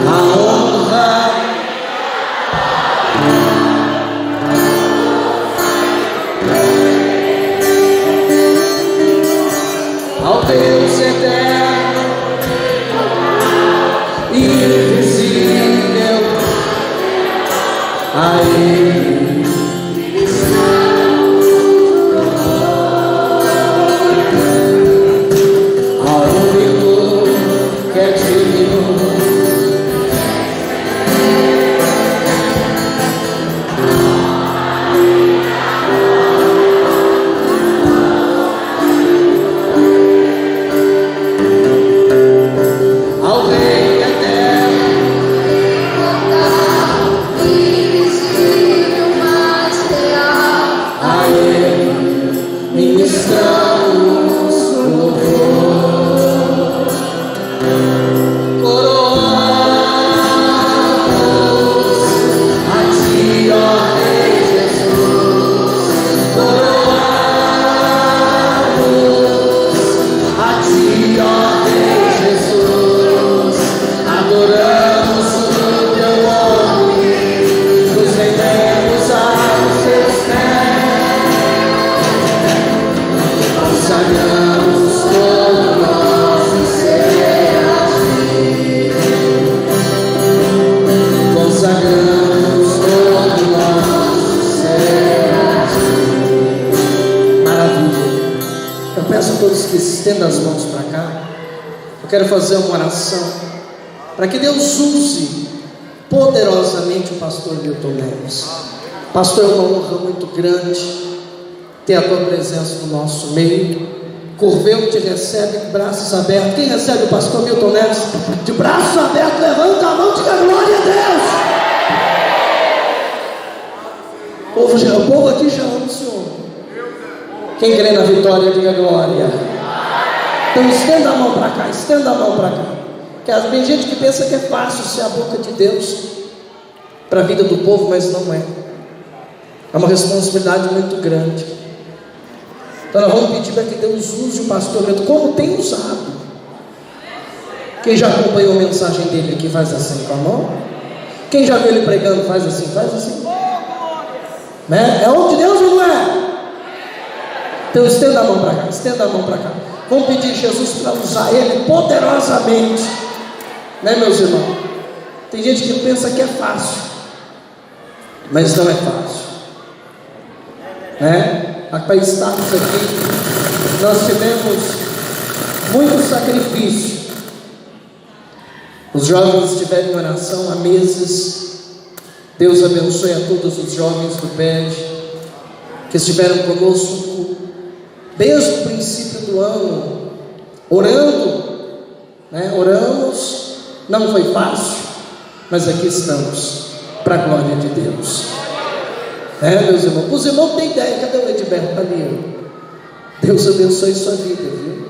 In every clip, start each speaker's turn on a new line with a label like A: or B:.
A: a honra ao Deus eterno, invisível, a Ele. Estenda as mãos para cá. Eu quero fazer uma oração para que Deus use poderosamente o pastor Milton Neves. Pastor, é uma honra muito grande ter a tua presença no nosso meio. Corveu te recebe de braços abertos. Quem recebe o pastor Milton Neves de braços abertos, levanta a mão e diga glória a Deus. O povo aqui já ama o Senhor. Quem crê na vitória, diga glória. Então estenda a mão para cá, estenda a mão para cá. Porque tem gente que pensa que é fácil ser a boca de Deus para a vida do povo, mas não é. É uma responsabilidade muito grande. Então nós vamos pedir para que Deus use o pastor Milton como tem usado. Quem já acompanhou a mensagem dele aqui faz assim com a mão. Quem já viu ele pregando faz assim, né? É homem de Deus ou não é? Então estenda a mão para cá, estenda a mão para cá. Vamos pedir Jesus para usar ele poderosamente, né, meus irmãos? Tem gente que pensa que é fácil, mas não é fácil, né? Para estarmos aqui, nós tivemos muito sacrifício. Os jovens estiveram em oração há meses. Deus abençoe a todos os jovens do PED que estiveram conosco desde o princípio do ano, orando, né? Oramos, não foi fácil, mas aqui estamos, para a glória de Deus, meus irmãos. Os irmãos têm ideia, cadê o Edberto? Ali, Deus abençoe sua vida, viu?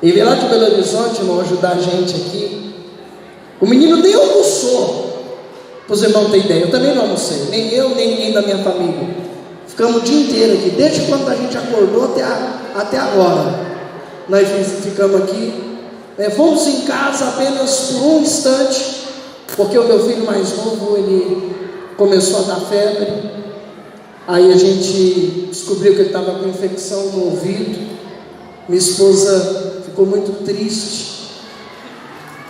A: Ele veio lá de Belo Horizonte, irmão, ajudar a gente aqui. O menino nem almoçou, os irmãos têm ideia, eu também não almocei, nem eu, nem ninguém da minha família. Ficamos o dia inteiro aqui, desde quando a gente acordou até agora. Nós ficamos aqui, fomos em casa apenas por um instante, porque o meu filho mais novo, ele começou a dar febre. Aí a gente descobriu que ele estava com infecção no ouvido. Minha esposa ficou muito triste,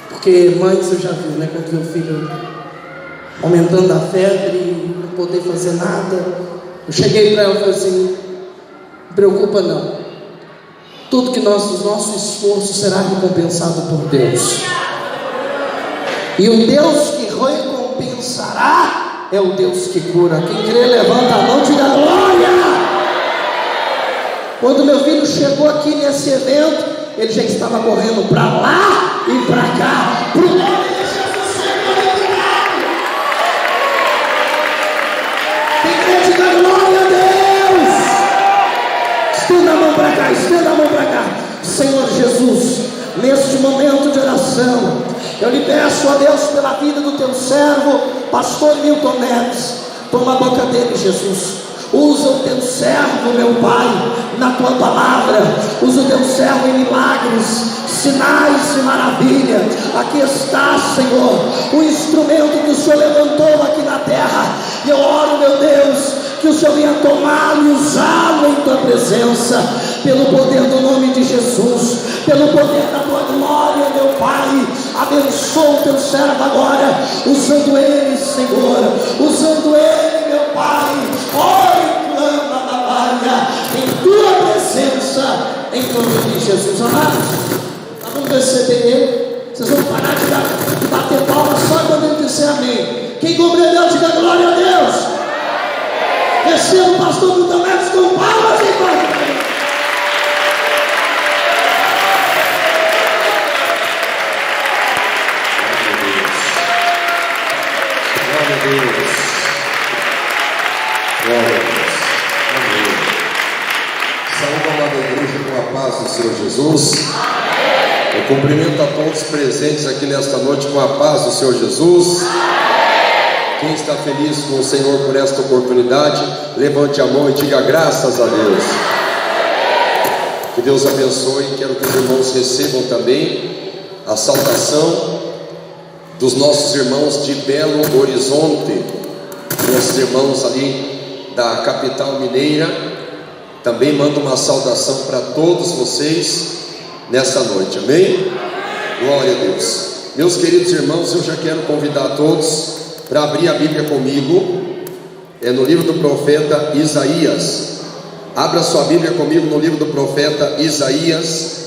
A: porque mãe, você já viu, né? Quando viu o filho aumentando a febre e não poder fazer nada. Eu cheguei para ela e falei assim: não preocupa não, tudo que o nosso esforço será recompensado por Deus, e o Deus que recompensará é o Deus que cura. Quem crê, levanta a mão e diga glória. Quando meu filho chegou aqui nesse evento, ele já estava correndo para lá e para cá, pro nome de Jesus. Quem crê, diga glória a Deus. Estenda a mão para cá, estenda a mão para cá. Senhor Jesus, neste momento de oração, eu lhe peço a Deus pela vida do teu servo, pastor Milton Neves. Toma a boca dele, Jesus. Usa o teu servo, meu Pai, na tua palavra. Usa o teu servo em milagres, sinais e maravilha. Aqui está, Senhor, o instrumento que o Senhor levantou aqui na terra. E eu oro, meu Deus, que o Senhor venha tomá-lo e usá-lo em tua presença, pelo poder do nome de Jesus, pelo poder da tua glória, meu Pai. Abençoa o teu servo agora, usando ele, Senhor, usando ele, meu Pai. Ora e clama da glória em tua presença, em nome de Jesus. Amados, nós vamos receber ele. Vocês vão parar de bater palmas só quando ele disser amém. Quem compreendeu, diga glória a Deus. Receba o pastor Milton Neves com palmas e glória.
B: Glória a Deus. Glória a Deus. Amém. Saúde a amada igreja com a paz do Senhor Jesus. Eu cumprimento a todos presentes aqui nesta noite com a paz do Senhor Jesus. Quem está feliz com o Senhor por esta oportunidade, levante a mão e diga graças a Deus. Que Deus abençoe. Quero que os irmãos recebam também a saudação dos nossos irmãos de Belo Horizonte, nossos irmãos ali da capital mineira. Também mando uma saudação para todos vocês nesta noite, amém? Glória a Deus. Meus queridos irmãos, eu já quero convidar todos para abrir a Bíblia comigo, no livro do profeta Isaías. Abra sua Bíblia comigo no livro do profeta Isaías,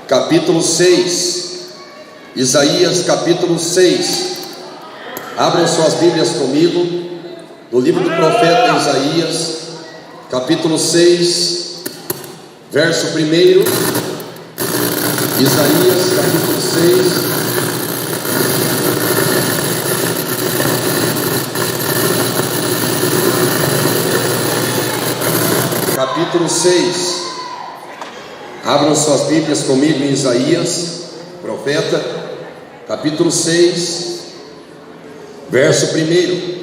B: capítulo 6. Isaías, capítulo 6. Abram suas Bíblias comigo no livro do profeta Isaías, capítulo 6, verso 1. Isaías, capítulo 6. Capítulo 6. Abram suas Bíblias comigo em Isaías, profeta, capítulo 6, verso 1.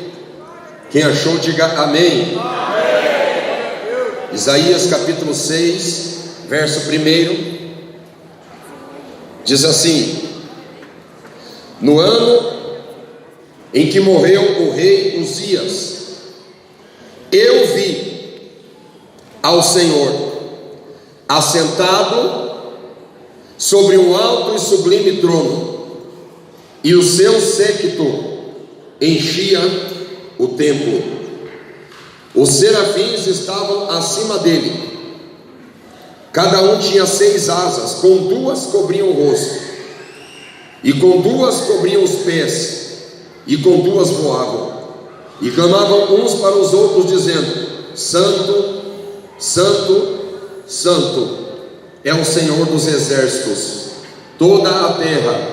B: Quem achou, diga amém. Isaías, capítulo 6, verso 1. Diz assim: no ano em que morreu o rei Uzias, eu vi ao Senhor assentado sobre um alto e sublime trono, e o seu séquito enchia o templo. Os serafins estavam acima dele. Cada um tinha 6 asas, com 2 cobriam o rosto, e com 2 cobriam os pés, e com 2 voavam, e clamavam uns para os outros, dizendo: Santo, Santo, Santo é o Senhor dos exércitos, toda a terra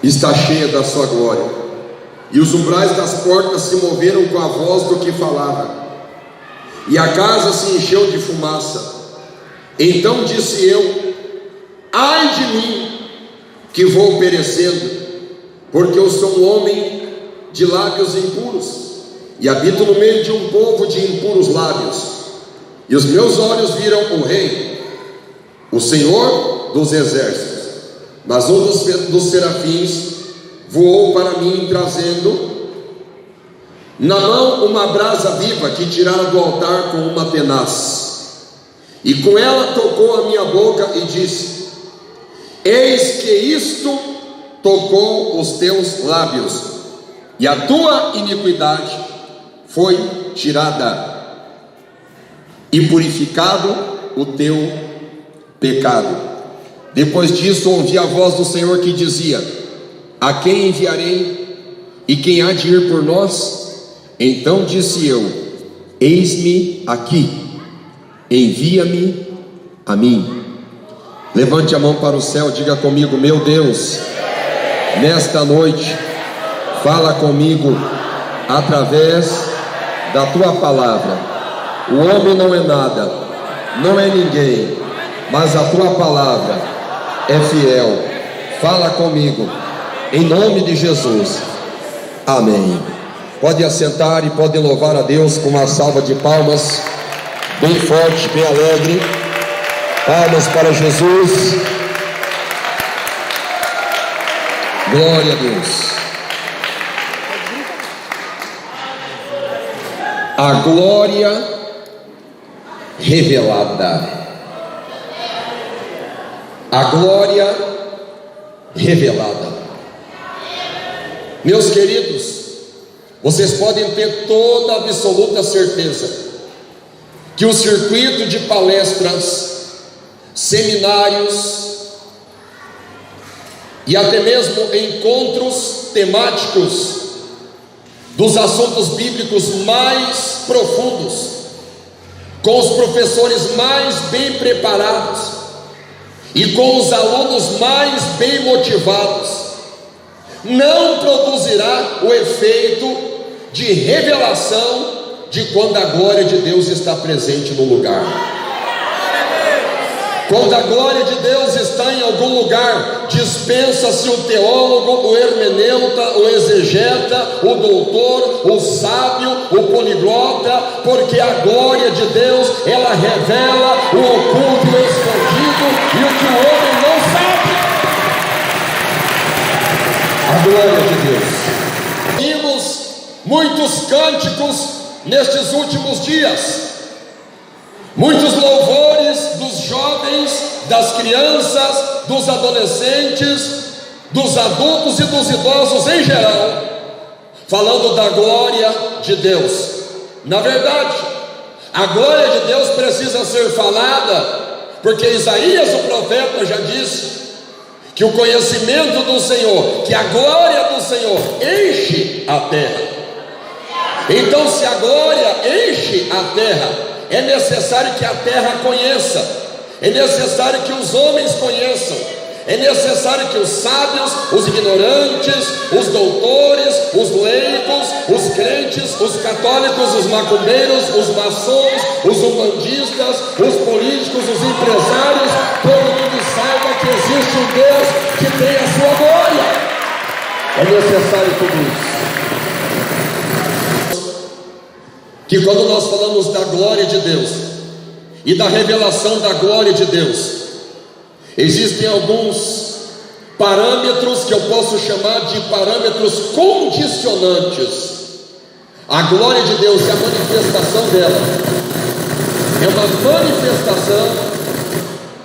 B: está cheia da sua glória. E os umbrais das portas se moveram com a voz do que falava, e a casa se encheu de fumaça. Então disse eu: ai de mim, que vou perecendo, porque eu sou um homem de lábios impuros, e habito no meio de um povo de impuros lábios. E os meus olhos viram o Rei, o Senhor dos exércitos. Mas um dos serafins voou para mim, trazendo na mão uma brasa viva que tirara do altar com uma tenaz, e com ela tocou a minha boca e disse: eis que isto tocou os teus lábios, e a tua iniquidade foi tirada, e purificado o teu pecado. Depois disso ouvi a voz do Senhor que dizia: a quem enviarei, e quem há de ir por nós? Então disse eu: eis-me aqui, envia-me a mim. Levante a mão para o céu, diga comigo: meu Deus, nesta noite fala comigo através da tua palavra. O homem não é nada, não é ninguém, mas a tua palavra é fiel. Fala comigo, em nome de Jesus, amém. Pode assentar e pode louvar a Deus com uma salva de palmas bem forte, bem alegre. Palmas para Jesus. Glória a Deus. A glória revelada. A glória revelada. Meus queridos, vocês podem ter toda a absoluta certeza que o circuito de palestras, seminários e até mesmo encontros temáticos dos assuntos bíblicos mais profundos, com os professores mais bem preparados e com os alunos mais bem motivados, não produzirá o efeito de revelação de quando a glória de Deus está presente no lugar. Quando a glória de Deus está em algum lugar, dispensa-se o teólogo, o hermeneuta, o exegeta, o doutor, o sábio, o poliglota, porque a glória de Deus, ela revela o oculto e o escondido e o que o homem não sabe. A glória de Deus. Vimos muitos cânticos nestes últimos dias, muitos louvores dos jovens, das crianças, dos adolescentes, dos adultos e dos idosos em geral, falando da glória de Deus. Na verdade, a glória de Deus precisa ser falada, porque Isaías, o profeta, já disse que o conhecimento do Senhor, que a glória do Senhor enche a terra. Então, se a glória enche a terra, é necessário que a terra conheça, é necessário que os homens conheçam, é necessário que os sábios, os ignorantes, os doutores, os leigos, os crentes, os católicos, os macumbeiros, os maçons, os umbandistas, os políticos, os empresários, todo mundo saiba que existe um Deus que tem a sua glória. É necessário tudo isso. Que quando nós falamos da glória de Deus e da revelação da glória de Deus, existem alguns parâmetros que eu posso chamar de parâmetros condicionantes. A glória de Deus é a manifestação dela, é uma manifestação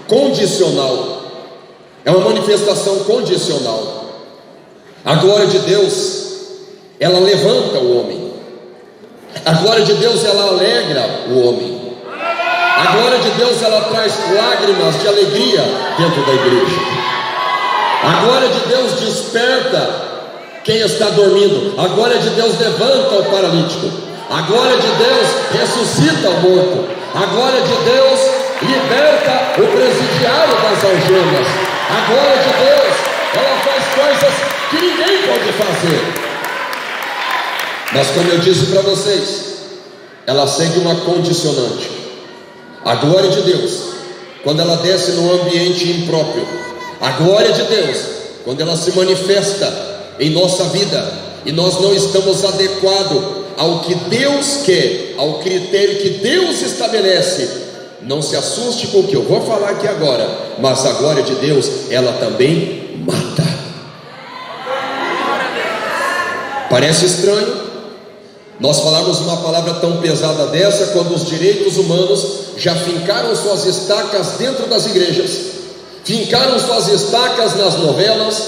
B: condicional, é uma manifestação condicional. A glória de Deus, ela levanta o homem. A glória de Deus, ela alegra o homem. A glória de Deus, ela traz lágrimas de alegria dentro da igreja. A glória de Deus desperta quem está dormindo. A glória de Deus levanta o paralítico. A glória de Deus ressuscita o morto. A glória de Deus liberta o presidiário das algemas. A glória de Deus, ela faz coisas que ninguém pode fazer. Mas como eu disse para vocês, ela segue uma condicionante. A glória de Deus, quando ela desce no ambiente impróprio, a glória de Deus, quando ela se manifesta em nossa vida e nós não estamos adequados ao que Deus quer, ao critério que Deus estabelece, não se assuste com o que eu vou falar aqui agora, mas a glória de Deus, ela também mata. Parece estranho nós falarmos uma palavra tão pesada dessa, quando os direitos humanos já fincaram suas estacas dentro das igrejas, fincaram suas estacas nas novelas,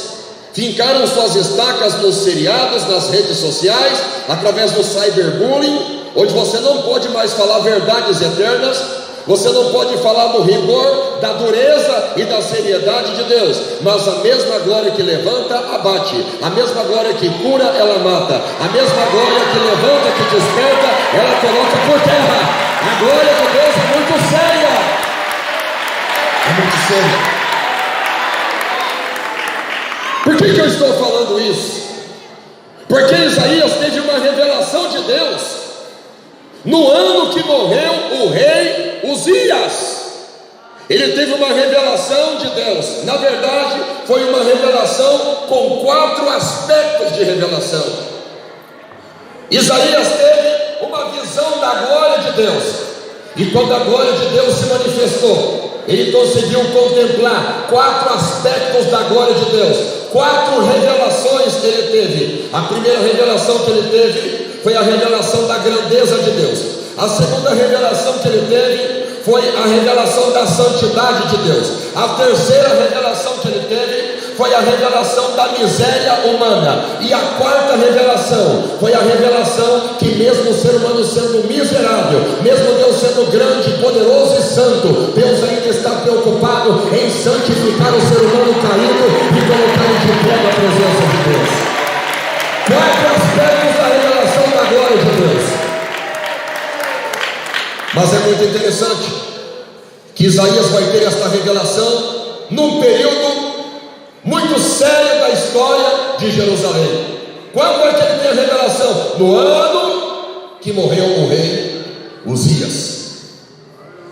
B: fincaram suas estacas nos seriados, nas redes sociais, através do cyberbullying, onde você não pode mais falar verdades eternas, você não pode falar do rigor, da dureza e da seriedade de Deus, mas a mesma glória que levanta, abate, a mesma glória que cura, ela mata, a mesma glória que levanta, que desperta, ela coloca por terra. A glória de Deus é muito séria, é muito séria. Por que eu estou falando isso? Porque Isaías teve uma revelação de Deus no ano que morreu o rei Uzias. Ele teve uma revelação de Deus. Na verdade, foi uma revelação com 4 aspectos de revelação. Isaías teve uma visão da glória de Deus. E quando a glória de Deus se manifestou, ele conseguiu contemplar 4 aspectos da glória de Deus, 4 revelações que ele teve. A primeira revelação que ele teve foi a revelação da grandeza de Deus. A segunda revelação que ele teve foi a revelação da santidade de Deus. A terceira revelação que ele teve foi a revelação da miséria humana. E a quarta revelação foi a revelação que mesmo o ser humano sendo miserável, mesmo Deus sendo grande, poderoso e santo, Deus ainda está preocupado em santificar o ser humano caído e colocá-lo de pé na presença de Deus. 4 aspectos da revelação da glória de Deus. Mas é muito interessante que Isaías vai ter esta revelação num período muito sério da história de Jerusalém. Quando é que ele tem a revelação? No ano que morreu o rei Uzias.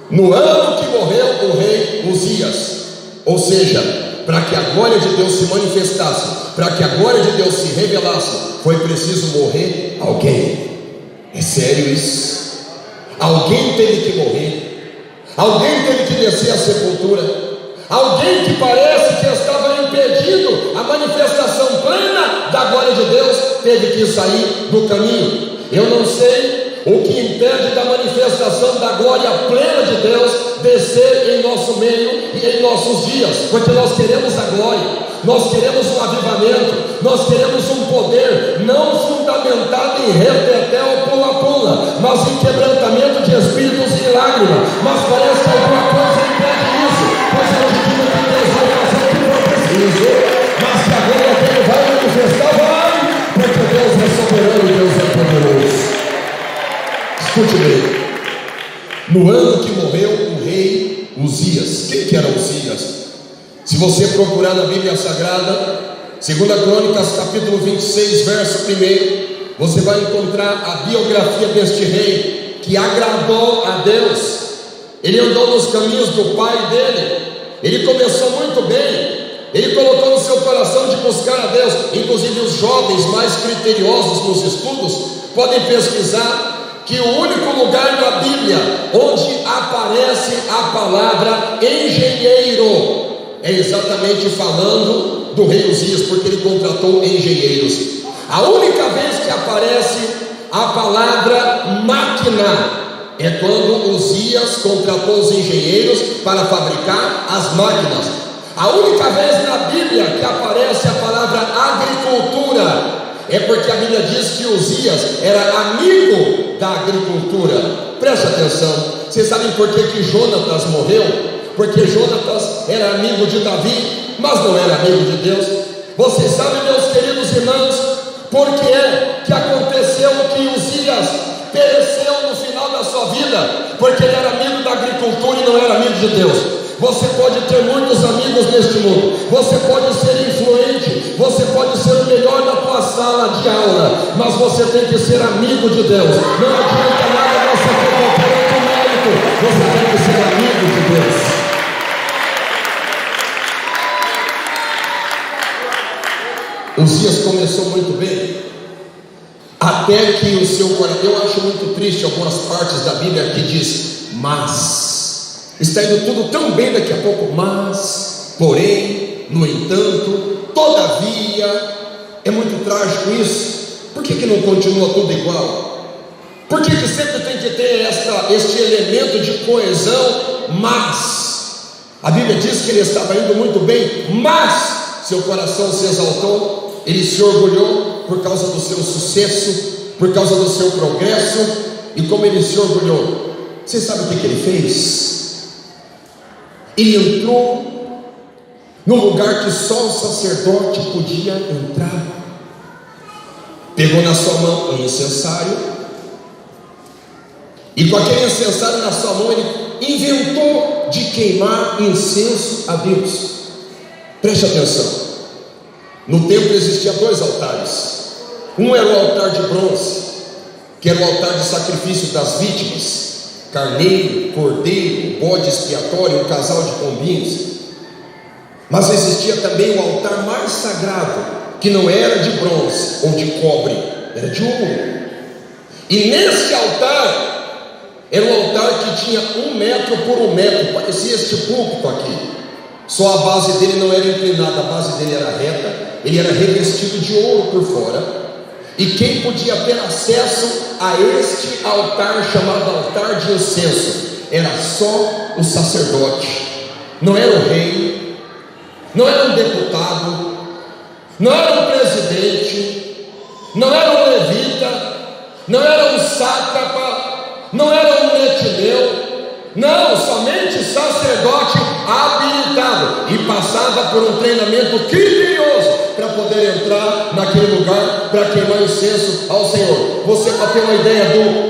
B: No ano que morreu o rei Uzias. Ou seja, para que a glória de Deus se manifestasse, para que a glória de Deus se revelasse, foi preciso morrer alguém. É sério isso? Alguém teve que morrer, alguém teve que descer à sepultura, alguém que parece que estava impedindo a manifestação plena da glória de Deus, teve que sair do caminho. Eu não sei o que impede da manifestação da glória plena de Deus descer em nosso meio e em nossos dias, porque nós queremos a glória. Nós queremos um avivamento, nós queremos um poder não fundamentado em reteté ou pula-pula, mas em quebrantamento de espíritos e lágrimas. Mas parece que alguma coisa impede isso, pois eu digo que Deus vai fazer o que for preciso, mas que a glória dele vai manifestar, vai, porque Deus é soberano e Deus é poderoso. Escute bem, no ano que morreu o rei Uzias. Quem que era Uzias? Se você procurar na Bíblia Sagrada, 2 Crônicas capítulo 26, verso 1, você vai encontrar a biografia deste rei que agradou a Deus. Ele andou nos caminhos do pai dele, ele começou muito bem, ele colocou no seu coração de buscar a Deus. Inclusive os jovens mais criteriosos nos estudos podem pesquisar que o único lugar na Bíblia onde aparece a palavra engenheiro é exatamente falando do rei Uzias, porque ele contratou engenheiros. A única vez que aparece a palavra máquina é quando Uzias contratou os engenheiros para fabricar as máquinas. A única vez na Bíblia que aparece a palavra agricultura é porque a Bíblia diz que Uzias era amigo da agricultura. Preste atenção, vocês sabem por que Jonatas morreu? Porque Jonatas era amigo de Davi, mas não era amigo de Deus. Vocês sabem, meus queridos irmãos, por que é que aconteceu que Uzias pereceu no final da sua vida? Porque ele era amigo da agricultura e não era amigo de Deus. Você pode ter muitos amigos neste mundo, você pode ser influente, você pode ser o melhor da tua sala de aula, mas você tem que ser amigo de Deus. Não adianta nada você ter qualquer outro mérito, você tem que ser amigo de Deus. Uzias começou muito bem, até que o seu coração, eu acho muito triste algumas partes da Bíblia que diz, mas, está indo tudo tão bem daqui a pouco, mas, porém, no entanto, todavia, é muito trágico isso. Por que não continua tudo igual? Por que sempre tem que ter este elemento de coesão, mas, a Bíblia diz que ele estava indo muito bem, mas, seu coração se exaltou, ele se orgulhou por causa do seu sucesso, por causa do seu progresso. E como ele se orgulhou, você sabe o que ele fez? Ele entrou no lugar que só o sacerdote podia entrar. Pegou na sua mão um incensário, e com aquele incensário na sua mão ele inventou de queimar incenso a Deus. Preste atenção. No templo existiam 2 altares. Um era o altar de bronze, que era o altar de sacrifício das vítimas, carneiro, cordeiro, bode expiatório, um casal de pombinhos. Mas existia também o altar mais sagrado, que não era de bronze ou de cobre, era de ouro. E nesse altar Era um altar que tinha 1 metro por 1 metro, parecia este púlpito aqui. Só a base dele não era inclinada, a base dele era reta. Ele era revestido de ouro por fora. E quem podia ter acesso a este altar, chamado altar de incenso, era só o sacerdote. Não era o rei, não era um deputado, não era um presidente, não era um levita, não era um sátrapa, não era um netineu. Não, somente sacerdote habilitado, e passava por um treinamento criterioso para poder entrar naquele lugar para queimar incenso ao Senhor. Você, para ter uma ideia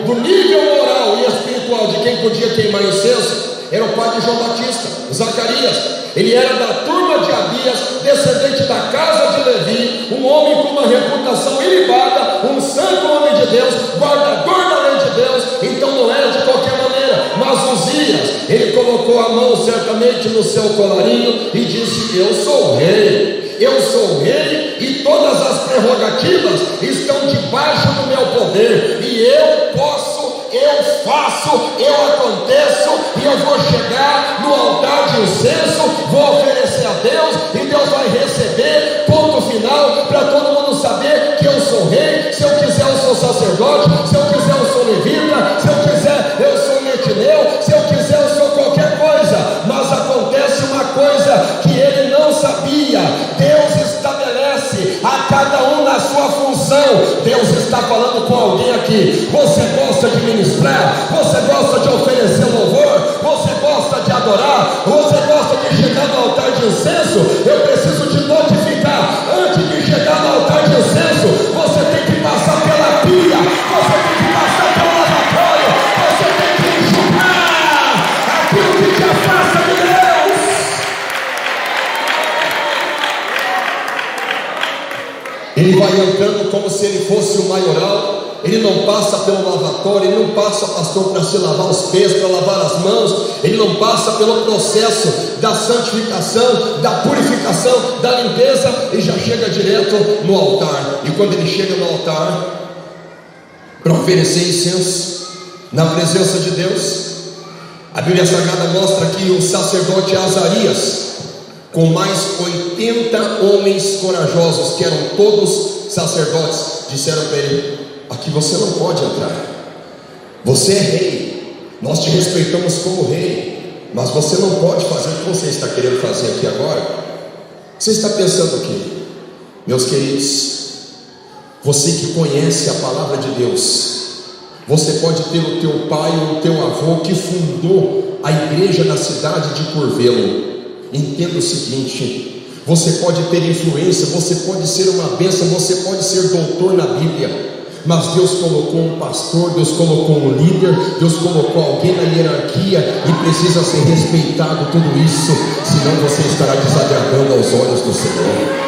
B: do nível moral e espiritual de quem podia queimar incenso, era o pai de João Batista, Zacarias. Ele era da turma de Abias, descendente da casa de Levi, um homem com uma reputação ilibada, um santo homem de Deus, guardador da lei de Deus. Então não era de qualquer maneira. Mas Uzias, ele colocou a mão certamente no seu colarinho e disse: eu sou rei, eu sou rei, e todas as prerrogativas estão debaixo do meu poder, e eu posso, eu faço, eu aconteço, e eu vou chegar no altar de incenso, vou oferecer a Deus, e Deus vai receber, ponto final, para todo mundo saber que eu sou rei. Se eu quiser eu sou sacerdote, se eu quiser eu sou levita, se eu quiser eu sou netineu, se eu quiser eu sou qualquer coisa. Mas acontece uma coisa que ele não sabia: Deus estabelece a cada um na sua função. Deus está falando com alguém aqui. Você gosta de ministrar? Você gosta de oferecer louvor? Você gosta de adorar? Você gosta de chegar no altar de incenso? Eu preciso te notificar: antes de chegar no altar de incenso, você tem que passar pela pia, você tem que passar pelo lavatório, você tem que enxugar aquilo que te afasta de Deus. Ele vai andando como se ele fosse o maioral. Ele não passa pelo lavatório, ele não passa, pastor, para se lavar os pés, para lavar as mãos. Ele não passa pelo processo da santificação, da purificação, da limpeza, e já chega direto no altar. E quando ele chega no altar para oferecer incenso na presença de Deus, a Bíblia Sagrada mostra que o sacerdote Azarias, com mais 80 homens corajosos, que eram todos sacerdotes, disseram para ele: aqui você não pode entrar, você é rei, nós te respeitamos como rei, mas você não pode fazer o que você está querendo fazer aqui agora. Você está pensando o quê? Meus queridos, você que conhece a palavra de Deus, você pode ter o teu pai ou o teu avô que fundou a igreja na cidade de Curvelo. Entenda o seguinte: você pode ter influência, você pode ser uma bênção, você pode ser doutor na Bíblia, mas Deus colocou um pastor, Deus colocou um líder, Deus colocou alguém na hierarquia, e precisa ser respeitado tudo isso, senão você estará desagradando aos olhos do Senhor.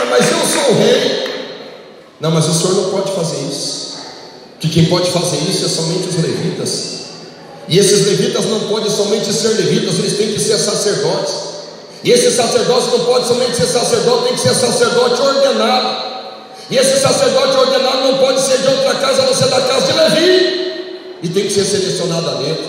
B: Mas eu sou o rei. Não, mas o senhor não pode fazer isso, que quem pode fazer isso é somente os levitas. E esses levitas não podem somente ser levitas, eles têm que ser sacerdotes. E esses sacerdotes não podem somente ser sacerdote, tem que ser sacerdote ordenado. E esse sacerdote ordenado não pode ser de outra casa, a não ser da casa de Levi, e tem que ser selecionado a dentro.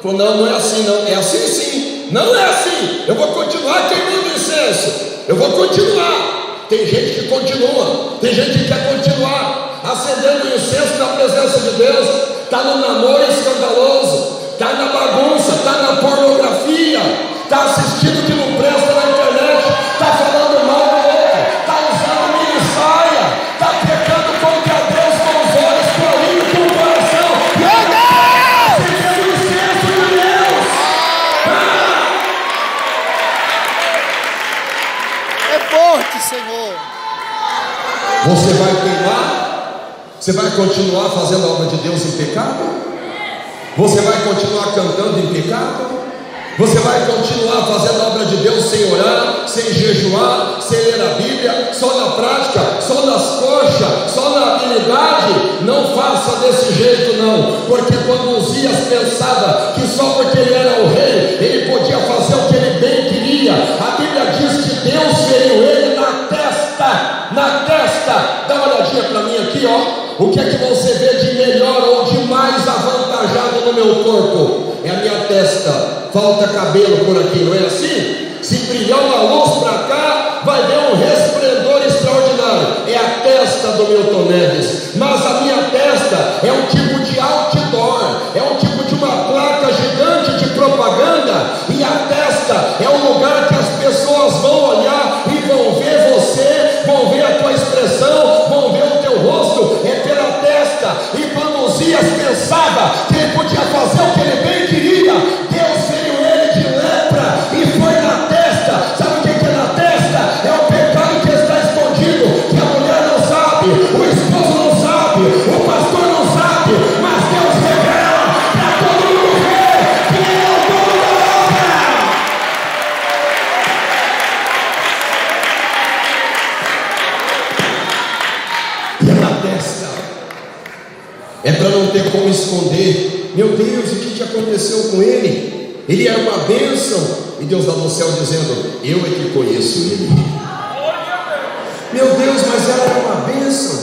B: Falou: não, não é assim não. É assim sim. Não é assim. Eu vou continuar queimando incenso, eu vou continuar. Tem gente que continua, tem gente que quer continuar acendendo incenso na presença de Deus. Está no namoro escandaloso, está na bagunça, está na pornografia, está assistindo o que não presta na internet, está falando mal do outro, está usando mini saia, está pecando contra Deus com os olhos, com a língua, com o coração. Meu Deus! Acendendo o incenso de Deus.
C: É forte, Senhor.
B: Você vai queimar? Você vai continuar fazendo a obra de Deus em pecado? Você vai continuar cantando em pecado? Você vai continuar fazendo a obra de Deus sem orar, sem jejuar, sem ler a Bíblia, só na prática, só nas coxas, só na habilidade? Não faça desse jeito não, porque quando Uzias pensava que só porque ele era o rei, ele podia fazer o que ele bem queria, a Bíblia diz que Deus feriu ele na testa. o que é que você vê de melhor ou de mais avantajado no meu corpo? É a minha testa. Falta cabelo por aqui, não é assim? Se brilhar uma luz para cá, vai ver um resplendor extraordinário. É a testa do Milton Neves. Mas a minha testa é um tipo de outdoor, é um tipo de uma placa gigante de propaganda. E a testa é um lugar que as pessoas vão olhar e vão ver você, vão ver a tua expressão, vão ver o teu rosto. É pela testa. E quando Uzias pensava que ele podia fazer o que ele bem queria, Deus veio ele de lepra e foi na testa. Sabe o que é na testa? É o pecado que está escondido, que a mulher não sabe, o esposo não sabe, o pastor não sabe, mas Deus revela para todo mundo ver que Ele é o dono da obra. E é na testa. É para não ter como esconder. Meu Deus, o que aconteceu com ele? Ele era uma bênção. E Deus lá no céu dizendo: eu é que conheço ele. Meu Deus, mas ela era uma bênção.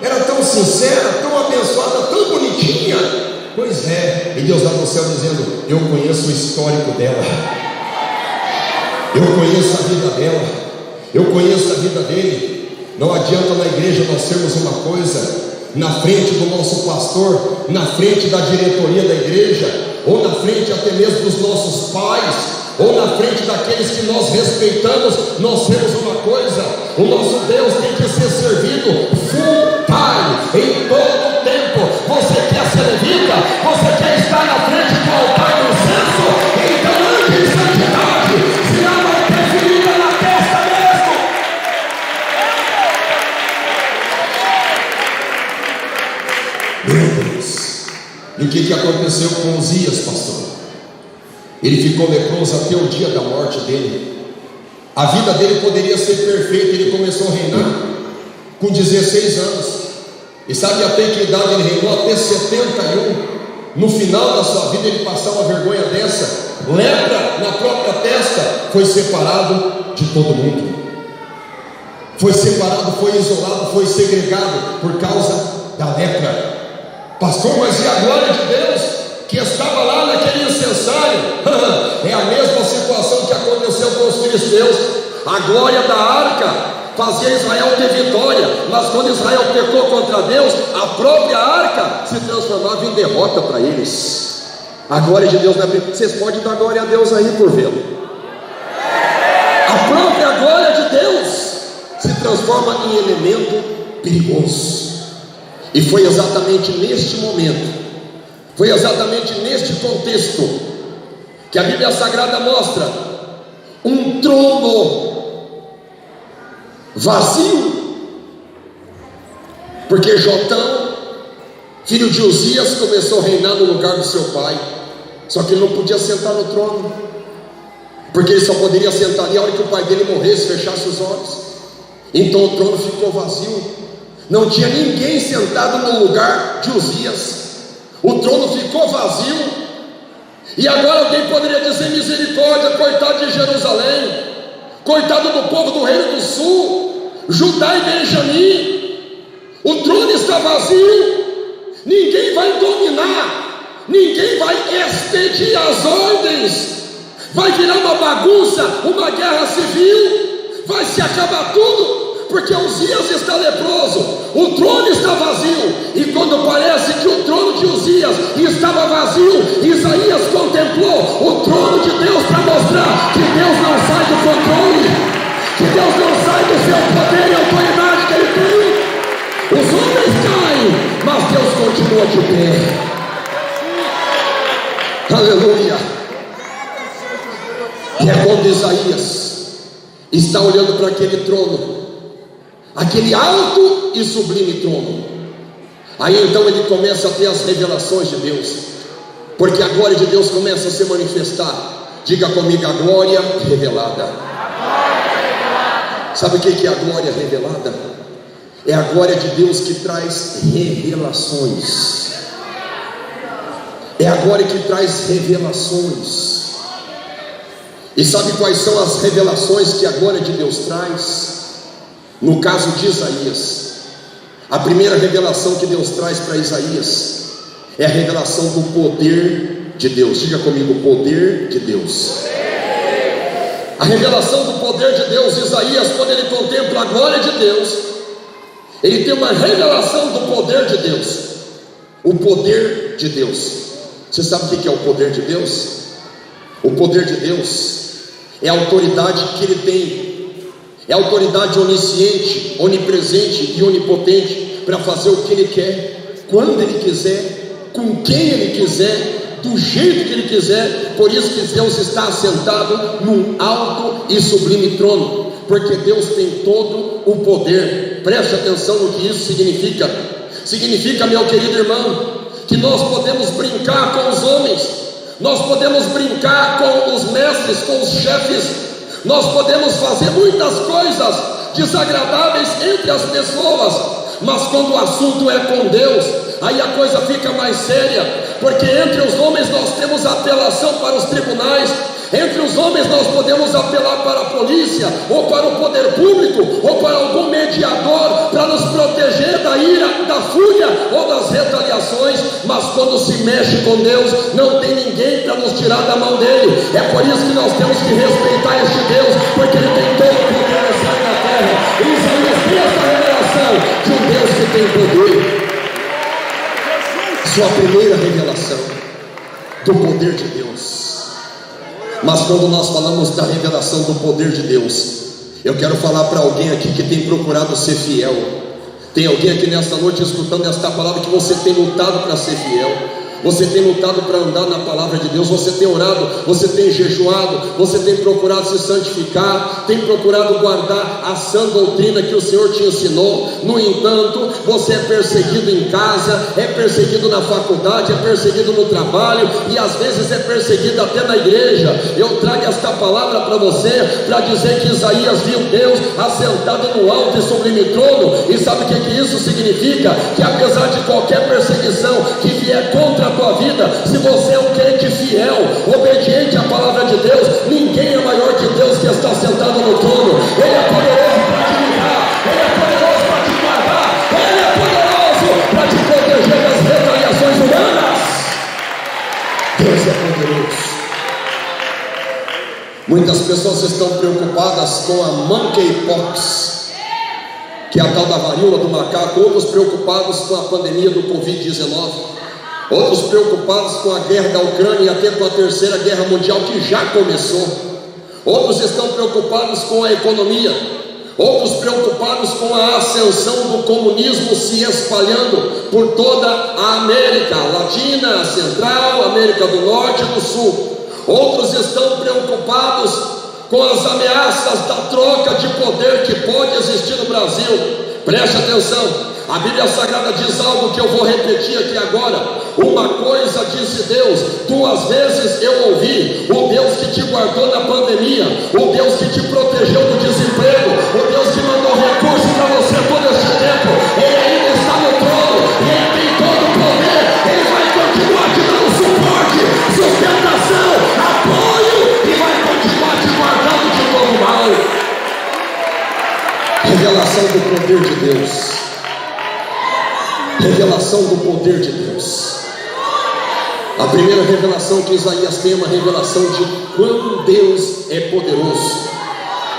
B: Era tão sincera, tão abençoada, tão bonitinha. Pois é. E Deus lá no céu dizendo: eu conheço o histórico dela. Eu conheço a vida dela. Eu conheço a vida dele. Não adianta na igreja nós sermos uma coisa, na frente do nosso pastor, na frente da diretoria da igreja, ou na frente até mesmo dos nossos pais, ou na frente daqueles que nós respeitamos, nós temos uma coisa: o nosso Deus tem que ser servido full time, em todo o tempo. Você quer ser levita? Você quer estar na frente do altar do incenso? Então ande em santidade, senão vai ter ferida na testa mesmo. Meu Deus. E o que aconteceu com Uzias, pastor? Ele ficou leproso até o dia da morte dele. A vida dele poderia ser perfeita. Ele começou a reinar com 16 anos. E sabe até que idade ele reinou? Até 71. No final da sua vida ele passou uma vergonha dessa. Lepra na própria testa. Foi separado de todo mundo. Foi separado, foi isolado, foi segregado por causa da lepra. Pastor, mas e a glória de Deus que estava lá naquele incensário? É a mesma situação que aconteceu com os filisteus. A glória da arca fazia Israel ter vitória, mas quando Israel pecou contra Deus, a própria arca se transformava em derrota para eles. A glória de Deus, vocês podem dar glória a Deus aí por vê-lo. A própria glória de Deus se transforma em elemento perigoso. E foi exatamente neste momento, foi exatamente neste contexto, que a Bíblia Sagrada mostra um trono vazio, porque Jotão, filho de Uzias, começou a reinar no lugar do seu pai. Só que ele não podia sentar no trono, porque ele só poderia sentar ali a hora que o pai dele morresse, fechasse os olhos. Então o trono ficou vazio. Não tinha ninguém sentado no lugar de Uzias. O trono ficou vazio. E agora alguém poderia dizer: misericórdia, coitado de Jerusalém, coitado do povo do Reino do Sul, Judá e Benjamim. O trono está vazio. Ninguém vai dominar, ninguém vai expedir as ordens. Vai virar uma bagunça, uma guerra civil. Vai se acabar tudo, porque Uzias está leproso, o trono está vazio. E quando parece que o trono de Uzias estava vazio, Isaías contemplou o trono de Deus para mostrar que Deus não sai do controle, que Deus não sai do seu poder e autoridade que Ele tem. Os homens caem, mas Deus continua de pé. Aleluia. E é quando Isaías está olhando para aquele trono, aquele alto e sublime trono. Aí então ele começa a ter as revelações de Deus, porque a glória de Deus começa a se manifestar. Diga comigo: a glória revelada. Sabe o que é a glória revelada? É a glória de Deus que traz revelações. É a glória que traz revelações. E sabe quais são as revelações que a glória de Deus traz? No caso de Isaías, A primeira revelação que Deus traz para Isaías é a revelação do poder de Deus. Diga comigo, poder de Deus. A revelação do poder de Deus, Isaías, quando ele contempla a glória de Deus, ele tem uma revelação do poder de Deus. O poder de Deus. Você sabe o que é o poder de Deus? O poder de Deus é a autoridade que ele tem, é a autoridade onisciente, onipresente e onipotente para fazer o que ele quer, quando ele quiser, com quem ele quiser, do jeito que ele quiser. Por isso que Deus está assentado num alto e sublime trono, porque Deus tem todo o poder. Preste atenção no que isso significa. Significa, meu querido irmão, que nós podemos brincar com os homens, nós podemos brincar com os mestres, com os chefes, nós podemos fazer muitas coisas desagradáveis entre as pessoas, mas quando o assunto é com Deus, aí a coisa fica mais séria, porque entre os homens nós temos apelação para os tribunais, entre os homens nós podemos apelar para a polícia, ou para o poder público, ou para algum mediador, para nos proteger da ira, da fúria, ou das retaliações, mas quando se mexe com Deus, não tem ninguém para nos tirar da mão dele. É por isso que nós temos que respeitar este Deus, porque ele tem todo o poder no céu e na terra. E Isaías tem essa revelação de um Deus que tem poder. Sua primeira revelação do poder de Deus. Mas quando nós falamos da revelação do poder de Deus, eu quero falar para alguém aqui que tem procurado ser fiel. Tem alguém aqui nesta noite escutando esta palavra que você tem lutado para ser fiel, você tem lutado para andar na palavra de Deus, você tem orado, você tem jejuado, você tem procurado se santificar, tem procurado guardar a sã doutrina que o Senhor te ensinou. No entanto, você é perseguido em casa, é perseguido na faculdade, é perseguido no trabalho, e às vezes é perseguido até na igreja. Eu trago esta palavra para você, para dizer que Isaías viu Deus assentado no alto e sublime trono. E sabe o que isso significa? Que apesar de qualquer perseguição que vier contra a tua vida, se você é um crente fiel, obediente à palavra de Deus, ninguém é maior que Deus que está sentado no trono. Ele é poderoso para te livrar, Ele é poderoso para te guardar, Ele é poderoso para te proteger das retaliações humanas. Deus é poderoso. Muitas pessoas estão preocupadas com a monkeypox, que é a tal da varíola do macaco, outros preocupados com a pandemia do Covid-19, outros preocupados com a guerra da Ucrânia e até com a terceira guerra mundial que já começou, outros estão preocupados com a economia, outros preocupados com a ascensão do comunismo se espalhando por toda a América Latina, Central, América do Norte e do Sul, outros estão preocupados com as ameaças da troca de poder que pode existir no Brasil. Preste atenção, a Bíblia Sagrada diz algo que eu vou repetir aqui agora. Uma coisa disse Deus, duas vezes eu ouvi: o Deus que te guardou na pandemia, o Deus que te protegeu do desemprego, o Deus que mandou recursos para você todo esse tempo, Ele ainda está no trono, Ele tem todo o poder, Ele vai continuar te dando suporte, sustentação, apoio, e vai continuar te guardando de todo mal. Revelação do poder de Deus. Revelação do poder de Deus. A primeira revelação que Isaías tem é uma revelação de quão Deus é poderoso.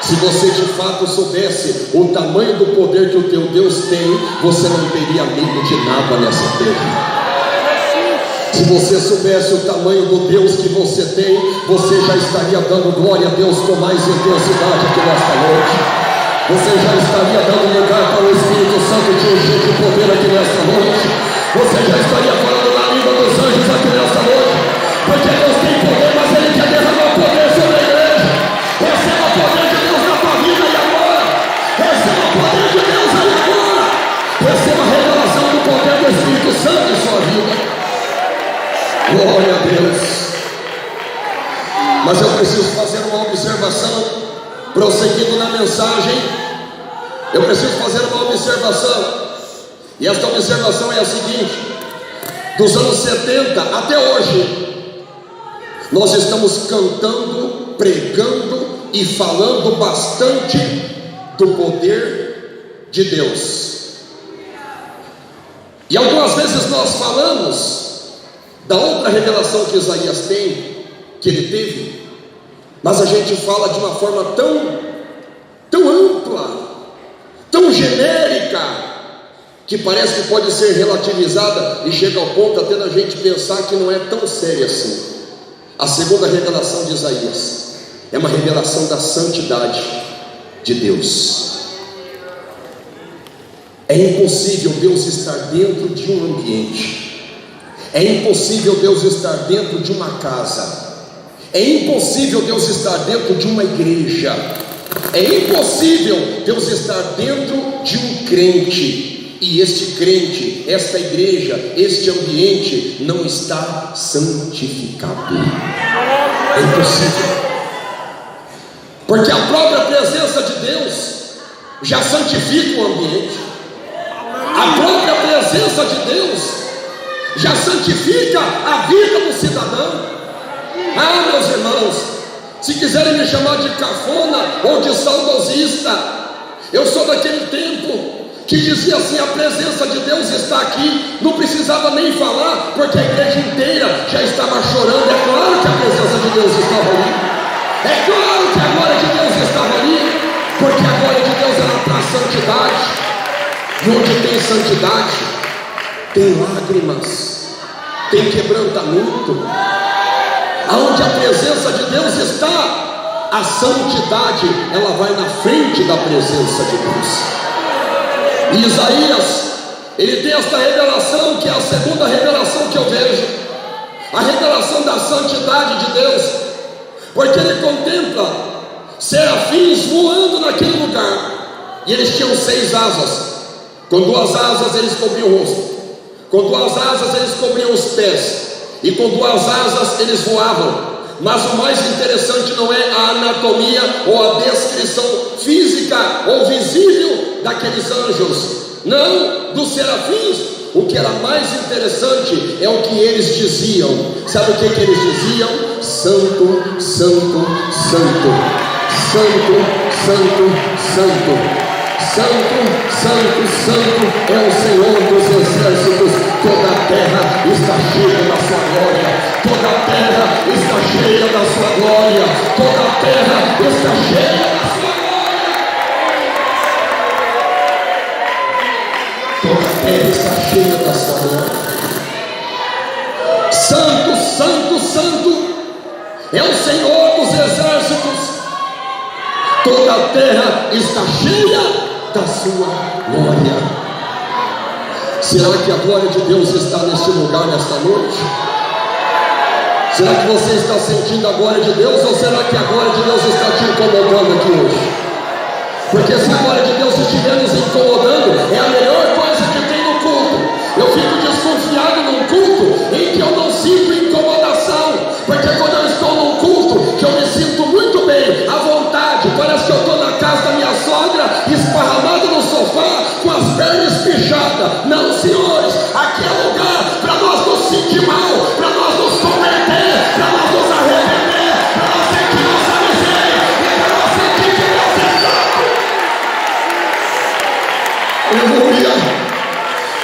B: Se você de fato soubesse o tamanho do poder que o teu Deus tem, você não teria medo de nada nessa terra. Se você soubesse o tamanho do Deus que você tem, você já estaria dando glória a Deus com mais intensidade que nesta noite. Você já estaria dando lugar para o Espírito Santo te encher de poder aqui nesta noite. Você já estaria falando na língua dos anjos aqui nesta noite. Porque Deus tem poder, mas Ele quer derramar poder sobre a igreja. Receba o poder de Deus na tua vida e agora. Receba o poder de Deus aí agora. Receba a revelação do poder do Espírito Santo em sua vida. Glória a Deus. Mas eu preciso fazer uma observação, prosseguindo na mensagem. Eu preciso fazer uma observação, e esta observação é a seguinte: dos anos 70 até hoje, nós estamos cantando, pregando e falando bastante do poder de Deus. E algumas vezes nós falamos da outra revelação que Isaías tem, que ele teve, mas a gente fala de uma forma tão ampla, tão genérica, que parece que pode ser relativizada e chega ao ponto até da gente pensar que não é tão séria assim. A segunda revelação de Isaías é uma revelação da santidade de Deus. É impossível Deus estar dentro de um ambiente, é impossível Deus estar dentro de uma casa, é impossível Deus estar dentro de uma igreja, é impossível Deus estar dentro de um crente, e este crente, esta igreja, este ambiente não está santificado. É impossível, porque a própria presença de Deus já santifica o ambiente. A própria presença de Deus já santifica a vida do cidadão. Ah, meus irmãos, se quiserem me chamar de cafona ou de saudosista, eu sou daquele tempo que dizia assim: a presença de Deus está aqui, não precisava nem falar, porque a igreja inteira já estava chorando. É claro que a presença de Deus estava ali, é claro que a glória de Deus estava ali, porque a glória de Deus era para a santidade. E onde tem santidade, tem lágrimas, tem quebrantamento. Aonde a presença de Deus está, a santidade, ela vai na frente da presença de Deus. E Isaías, ele tem esta revelação, que é a segunda revelação que eu vejo, a revelação da santidade de Deus, porque ele contempla serafins voando naquele lugar, e eles tinham 6 asas. Com 2 asas eles cobriam o rosto, com 2 asas eles cobriam os pés, e com 2 asas eles voavam. Mas o mais interessante não é a anatomia ou a descrição física ou visível daqueles anjos, não, dos serafins. O que era mais interessante é o que eles diziam. Sabe o que eles diziam? Santo, santo, santo, santo, santo, santo. Santo, santo, santo é o Senhor dos exércitos. Toda a terra está cheia da sua glória, toda a terra está cheia da sua glória, toda a terra está cheia da sua glória, toda a terra está cheia da sua glória. Santo, santo, santo é o Senhor dos exércitos. Toda a terra está cheia da sua glória. Será que a glória de Deus está neste lugar nesta noite? Será que você está sentindo a glória de Deus, ou será que a glória de Deus está te incomodando aqui hoje? Porque se a glória de Deus estiver nos incomodando, é a melhor coisa que tem no culto. Eu fico desconfiado num culto em que eu não sinto incomodação, porque quando eu estou num culto que eu me sinto muito bem, à vontade, parece que eu estou na casa da minha sogra, esparramado no sofá, com as pernas pichadas. Não, senhores, aqui é lugar para nós nos sentir mal, para nós nos converter, para nós nos arrepender, para nós sentir nossa miséria e para nós sentir que Deus é santo. Aleluia.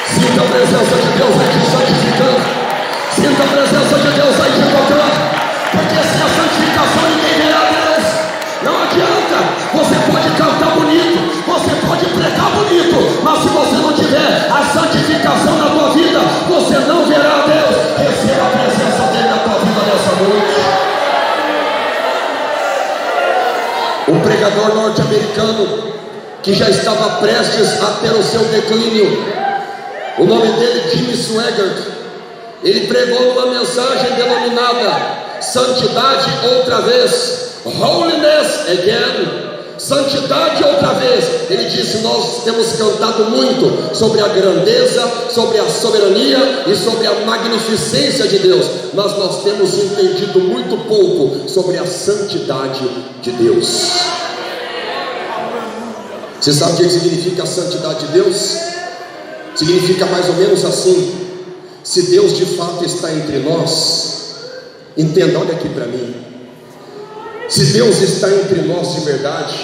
B: Sinta a presença de Deus aí te santificando, sinta a presença de Deus aí te tocando, porque sem a santificação ninguém verá Deus. Não adianta, você pode cantar bonito, você pode pregar bonito, mas se você não tiver a santificação na tua vida, você não verá Deus. Receba a presença dele na tua vida nessa noite. Um pregador norte-americano que já estava prestes a ter o seu declínio, o nome dele Jimmy Swaggart, ele pregou uma mensagem denominada Santidade outra vez, Holiness Again, santidade outra vez. Ele disse: nós temos cantado muito sobre a grandeza, sobre a soberania e sobre a magnificência de Deus, mas nós temos entendido muito pouco sobre a santidade de Deus. Você sabe o que significa a santidade de Deus? Significa mais ou menos assim: se Deus de fato está entre nós, entenda, olha aqui para mim, se Deus está entre nós de verdade,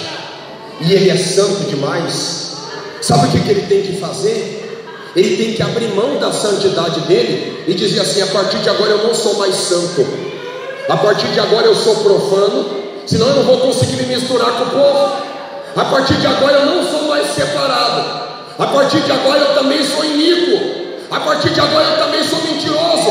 B: e Ele é santo demais, sabe o que Ele tem que fazer? ele tem que abrir mão da santidade dele e dizer assim: a partir de agora eu não sou mais santo, a partir de agora eu sou profano, senão eu não vou conseguir me misturar com o povo. A partir de agora eu não sou mais separado, a partir de agora eu também sou iníquo, a partir de agora eu também sou mentiroso,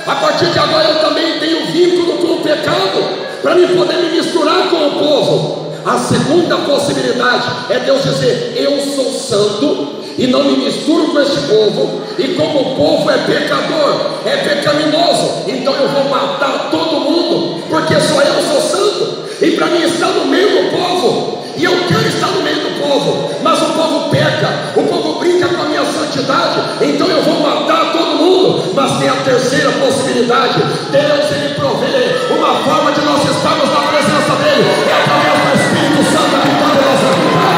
B: a partir de agora eu também tenho vínculo com o pecado, para me poder me misturar com o povo. A segunda possibilidade é Deus dizer: eu sou santo e não me misturo com esse povo, e como o povo é pecador, é pecaminoso, então eu vou matar todo mundo, porque só eu sou santo, e para mim estar no meio do povo, e eu quero estar no meio do povo, mas o povo peca, o povo brinca com a minha santidade, então eu vou matar todo mundo. Mas tem a terceira possibilidade: Deus ele provê uma forma de nós estarmos na presença dele, é através do Espírito Santo habitando a nossa vida,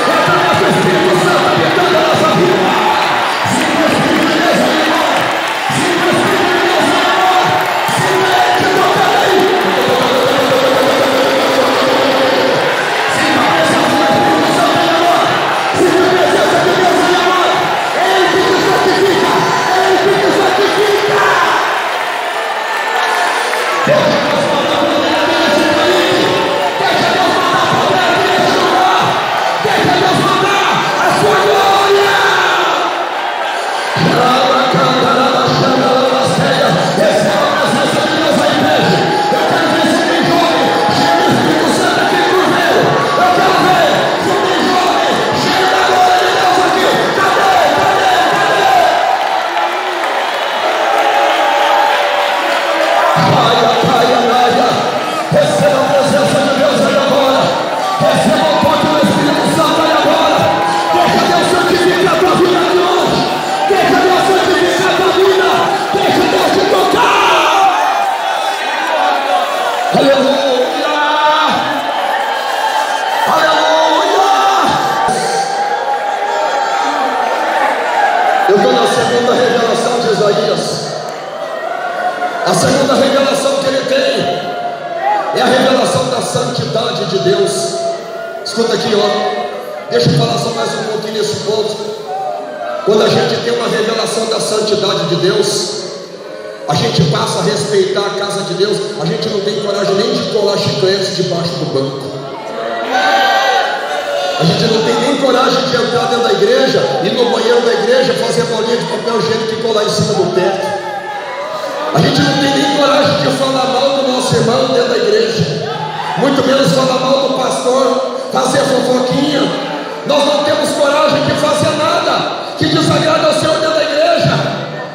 B: é através do Espírito Santo habitando a nossa vida. Sinta o Espírito de Deus aí, sinta o Espírito de Deus aí, sinta ele te tocando aí. Sinta a presença do Espírito Santo aí agora, sinta a presença de Deus aí agora. Ele que te santifica, ele que te santifica. Deixa Deus mandar poder nesse país, deixa Deus mandar poder nesse lugar, deixa Deus mandar a sua glória. Receba a presença de Deus aí, igreja. Eu quero ver se tem jovem cheio do Espírito Santo aqui no Cruzeiro. Eu quero ver se tem jovem cheio da glória de Deus aqui. Cadê? Receba a presença de Deus aí agora. Receba o toque do Espírito Santo aí agora. Deixa Deus santificar a tua vida de hoje. Deixa Deus santificar a tua vida. Deixa Deus te tocar. Aleluia. Aleluia. Eu estou na segunda revelação de Isaías. A segunda revelação que ele tem é a revelação da santidade de Deus. Escuta aqui, ó. Deixa eu falar só mais um pouquinho nesse ponto. Quando a gente tem uma revelação da santidade de Deus, a gente passa a respeitar a casa de Deus. A gente não tem coragem nem de colar chicletes debaixo do banco. A gente não tem nem coragem de entrar dentro da igreja, ir no banheiro da igreja, fazer bolinha de papel higiênico e colar em cima do teto. A gente não tem nem coragem de falar mal do nosso irmão dentro da igreja, muito menos falar mal do pastor, fazer fofoquinha. Nós não temos coragem de fazer nada que desagrada ao Senhor dentro da igreja.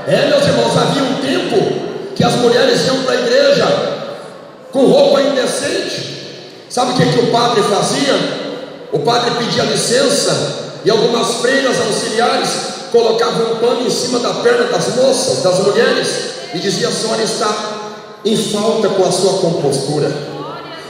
B: Meus irmãos, havia um tempo que as mulheres iam para a igreja com roupa indecente. Sabe o que o padre fazia? O padre pedia licença e algumas freiras auxiliares colocavam um pano em cima da perna das moças, das mulheres, e dizia: a senhora está em falta com a sua compostura.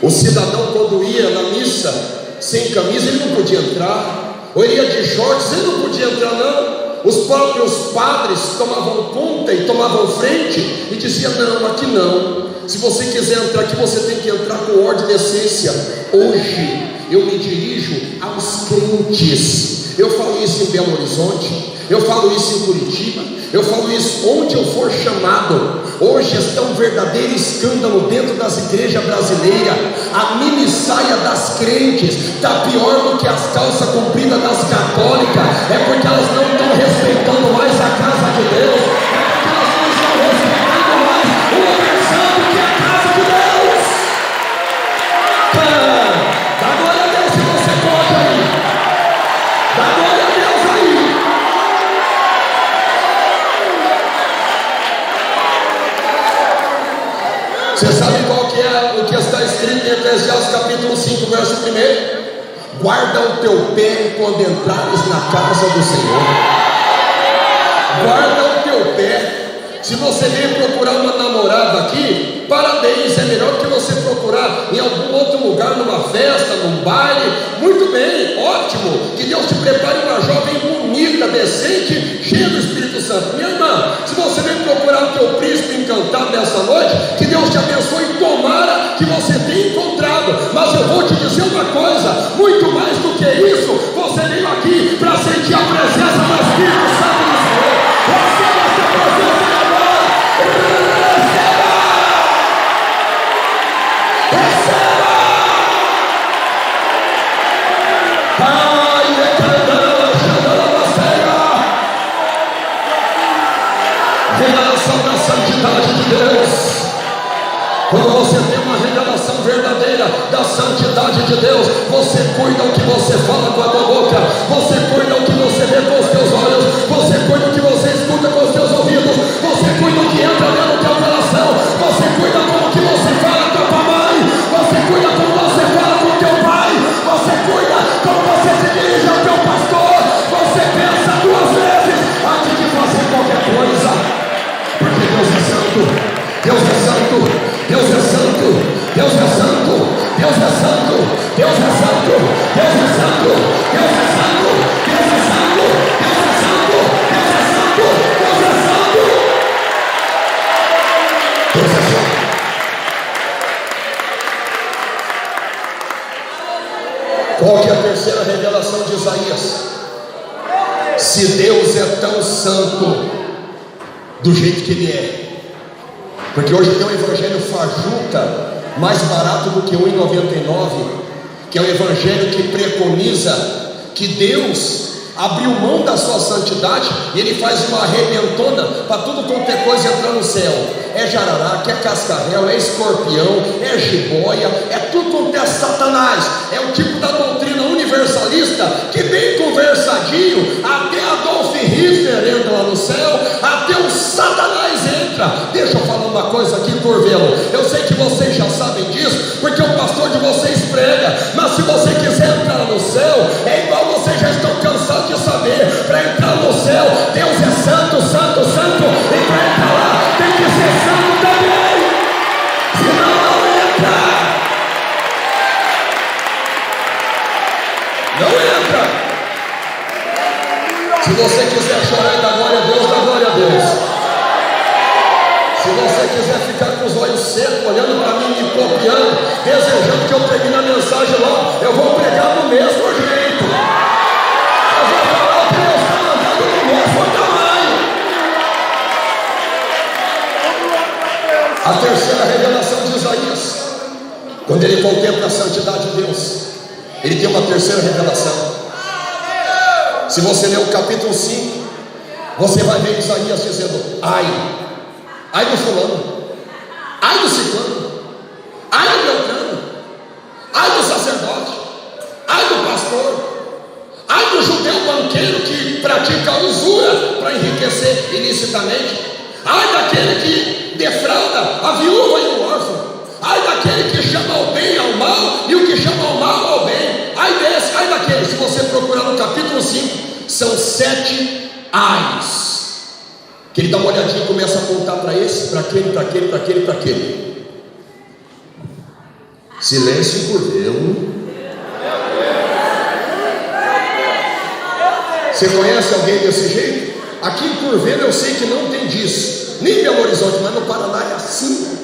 B: O cidadão, quando ia na missa sem camisa, ele não podia entrar, ou ele ia de shorts, ele não podia entrar não. Os próprios padres tomavam conta e tomavam frente e diziam: não, aqui não, se você quiser entrar aqui, você tem que entrar com ordem e decência. Hoje eu me dirijo aos crentes. Eu falo isso em Belo Horizonte, eu falo isso em Curitiba, eu falo isso onde eu for chamado. Hoje está um verdadeiro escândalo dentro das igrejas brasileiras. A mini saia das crentes está pior do que as calças compridas das católicas. É porque elas não estão respeitando mais a casa de Deus, é porque elas não estão respeitando mais o lugar santo que é a casa de Deus. Dá glória a Deus se você pode aí. Dá glória a Deus aí. Você sabe qual que é o que está escrito em Eclesiastes capítulo 5, verso 1? Guarda o teu pé quando entrares na casa do Senhor. Guarda o teu pé. Se você vem procurar uma namorada aqui, parabéns, é melhor que você procurar em algum outro lugar, numa festa, num baile. Muito bem, ótimo, que Deus te prepare uma jovem bonita, decente, cheia do Espírito Santo. Minha irmã, se você vem procurar o teu príncipe encantado nessa noite, que Deus te abençoe e tomara que você tenha encontrado. Mas eu vou te dizer uma coisa, muito mais do que isso, você veio aqui para sentir a presença do Espírito Santo do Senhor. da santidade de Deus. Você cuida o que você fala com a tua boca, você cuida o que você vê com os teus olhos, você cuida o que você escuta com os teus ouvidos, você cuida o que entra dentro do teu coração, você cuida como que você fala com a tua mãe, você cuida como você fala com o teu pai, você cuida como você se dirige ao teu pastor, você pensa duas vezes antes de fazer qualquer coisa, porque Deus é santo, Deus é santo, Deus é santo, Deus é santo, Deus é santo, Deus é santo, Deus é santo, Deus é santo, Deus é santo, Deus é santo, Deus é santo, Deus é santo, Deus é santo. Qual que é a terceira revelação de Isaías? Se Deus é tão santo do jeito que Ele é, porque hoje tem um evangelho fajuta, mais barato do que R$1,99, que é o evangelho que preconiza que Deus abriu mão da sua santidade e Ele faz uma arrebentona para tudo quanto é coisa entrar no céu. É jararaca, é cascavel, é escorpião, é jiboia, é tudo quanto é Satanás. É o tipo da doutrina universalista que bem conversadinho, até Adolf Hitler entra lá no céu, até o Satanás entra. Deixa eu falar uma coisa aqui, Curvelo. Eu sei que vocês já sabem disso, porque o pastor de vocês prega, mas se você quiser entrar no céu, é igual vocês já estão cansados de saber. Para entrar no céu, Deus é santo, santo, santo, e para entrar lá tem que ser santo também, senão não entra. Não entra. Se você quiser chorar e dar glória a Deus, dá glória a Deus. Se você quiser ficar com os olhos secos, olhando para mim, me copiando, desejando que eu termine a mensagem logo, eu vou pregar do mesmo jeito. Eu vou falar o que Deus está mandando do mesmo tamanho. A terceira revelação de Isaías, quando ele contempla a santidade de Deus, ele tem uma terceira revelação. Se você ler o capítulo 5, você vai ver Isaías dizendo: ai do fulano, ai do ciclano, ai do beltrano, ai do sacerdote, ai do pastor, ai do judeu banqueiro que pratica usura para enriquecer ilicitamente, ai daquele que defrauda a viúva e o órfão, ai daquele que chama o bem ao mal e o que chama o mal ao bem, ai desse, ai daquele. Se você procurar no capítulo 5, são 7 ais, que ele dá uma olhadinha e começa a apontar para esse, para aquele, para aquele, para aquele, para aquele. Silêncio, Curvelo. Você conhece alguém desse jeito? Aqui em Curvelo eu sei que não tem disso, nem em Belo Horizonte, mas no Paraná é assim.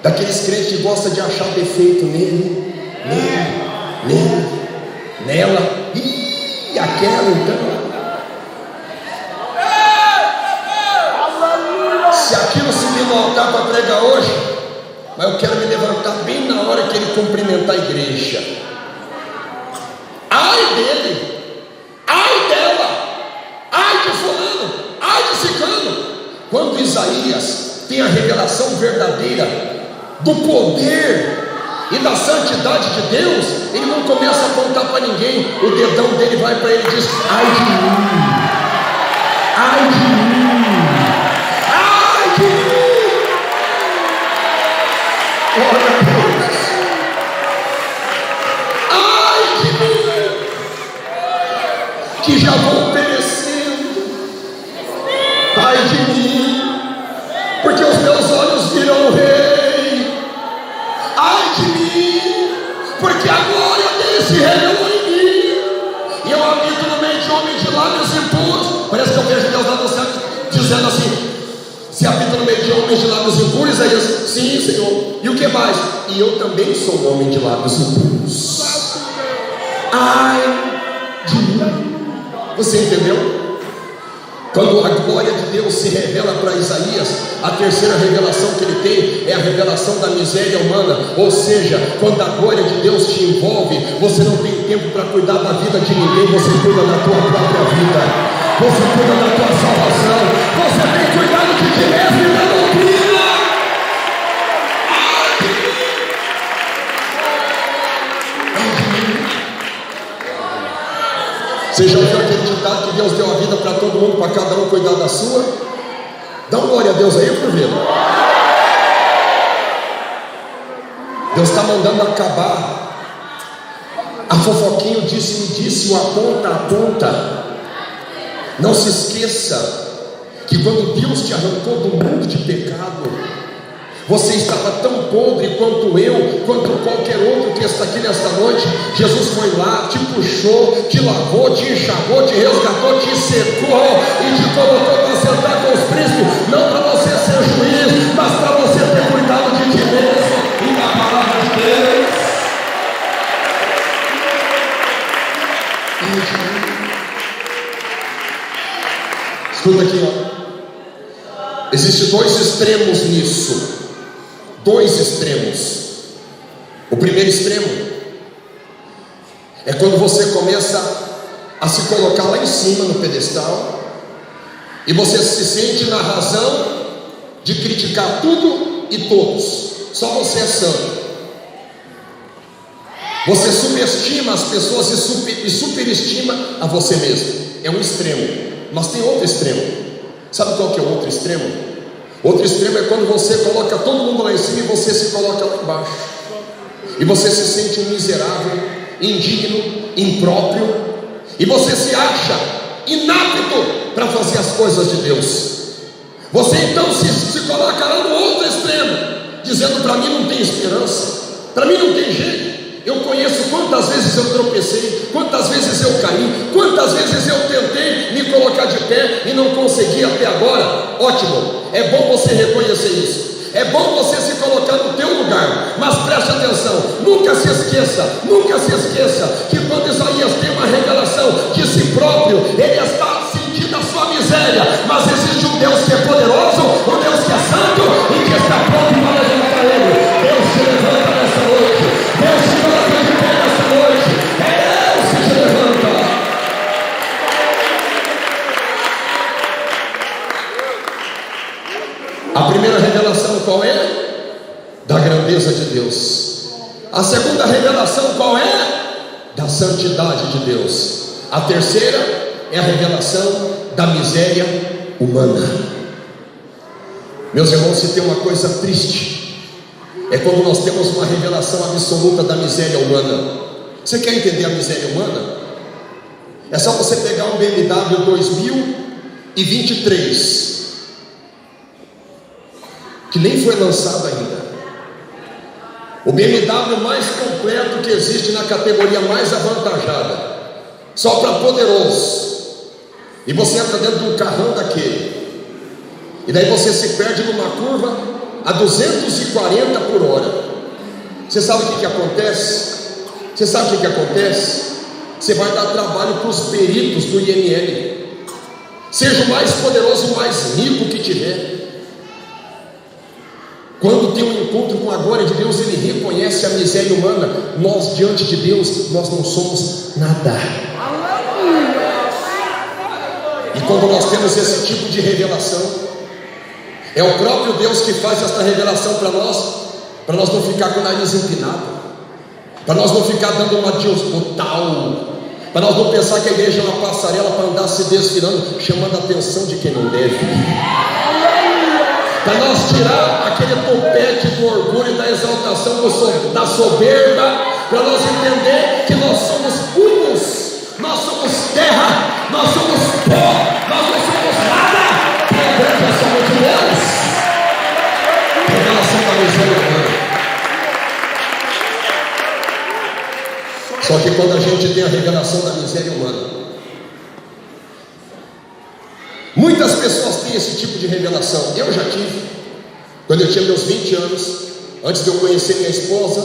B: Daqueles crentes que gostam de achar defeito nele, nela, e aquela então. Se aquilo subir no altar para pregar hoje, mas eu quero me levantar bem na hora que ele cumprimentar a igreja. Ai dele, ai dela, ai de fulano, ai de ciclano. Quando Isaías tem a revelação verdadeira do poder e da santidade de Deus, ele não começa a apontar para ninguém, o dedão dele vai para ele e diz: ai de mim, ai de mim, ai de mim. Glória a Deus. Ai de mim, que já vou perecendo. Ai de mim, porque os meus olhos viram o Rei. Ai de mim, porque a glória dele se revelou em mim, e eu habito no meio de homens de lábios impuros. Parece que eu vejo Deus lá no céu dizendo assim: se habita no meio de homens de lábios impuros, aí diz: sim, Senhor. E o que mais? E eu também sou um homem de lábios impuros. Ai de mim. Você entendeu? Quando a glória de Deus se revela para Isaías, a terceira revelação que ele tem é a revelação da miséria humana. Ou seja, quando a glória de Deus te envolve, você não tem tempo para cuidar da vida de ninguém, você cuida da tua própria vida, você cuida da tua salvação, você tem cuidado de ti mesmo e da doutrina. Você já ouviu aquele ditado que Deus deu a vida para todo mundo, para cada um cuidar da sua? Dá uma glória a Deus aí, por ver. Deus está mandando acabar a fofoquinha, disse, o aponta. Não se esqueça que quando Deus te arrancou do mundo de pecado, você estava tão podre quanto eu, quanto qualquer outro que está aqui nesta noite. Jesus foi lá, te puxou, te lavou, te enxagou, te resgatou, te secou e te colocou para sentar com os príncipes, não para você ser juiz, mas para você ter cuidado de ti mesmo e da palavra de Deus. Escuta aqui, ó. Existem dois extremos nisso. Dois extremos. O primeiro extremo é quando você começa a se colocar lá em cima no pedestal e você se sente na razão de criticar tudo e todos. Só você é santo. Você subestima as pessoas e superestima a você mesmo. É um extremo. Mas tem outro extremo. Sabe qual que é o outro extremo? Outro extremo é quando você coloca todo mundo lá em cima e você se coloca lá embaixo. E você se sente um miserável, indigno, impróprio. E você se acha inapto para fazer as coisas de Deus. Você então se coloca lá no outro extremo, dizendo: para mim não tem esperança, para mim não tem jeito. Eu conheço quantas vezes eu tropecei, quantas vezes eu caí, quantas vezes eu tentei me colocar de pé e não consegui até agora. Ótimo, é bom você reconhecer isso, é bom você se colocar no teu lugar, mas preste atenção, nunca se esqueça que quando Isaías tem uma revelação de si próprio, ele está sentindo a sua miséria, mas existe um Deus que é poderoso, um Deus que é santo e que está pronto para levantar ele. Deus se levanta nessa noite, Deus se coloca de pé nessa noite, é Deus que se levanta. A primeira revelação qual é? Da grandeza de Deus. A segunda revelação qual é? Da santidade de Deus. A terceira é a revelação da miséria humana. Meus irmãos, se tem uma coisa triste, é quando nós temos uma revelação absoluta da miséria humana. Você quer entender a miséria humana? É só você pegar um BMW 2023, que nem foi lançado ainda. O BMW mais completo que existe na categoria mais avantajada, só para poderoso. E você entra dentro de um carrão daquele, e daí você se perde numa curva a 240 por hora. Você sabe o que acontece? Você sabe o que acontece? Você vai dar trabalho para os peritos do IML. Seja o mais poderoso, o mais rico que tiver. Quando tem um encontro com a glória de Deus, ele reconhece a miséria humana. Nós, diante de Deus, nós não somos nada. E quando nós temos esse tipo de revelação, é o próprio Deus que faz esta revelação para nós não ficar com o nariz empinado, para nós não ficar dando uma diospotal, para nós não pensar que a igreja é uma passarela para andar se desfilando, chamando a atenção de quem não deve, para nós tirar aquele topete do orgulho e da exaltação, da soberba, para nós entender que nós somos humus, nós somos terra, nós somos pó, nós não somos nada. Quem é grande é somente Deus. Revelação da miséria humana. Só que quando a gente tem a revelação da miséria humana, muitas pessoas têm esse tipo de revelação. Eu já tive. Quando eu tinha meus 20 anos, antes de eu conhecer minha esposa,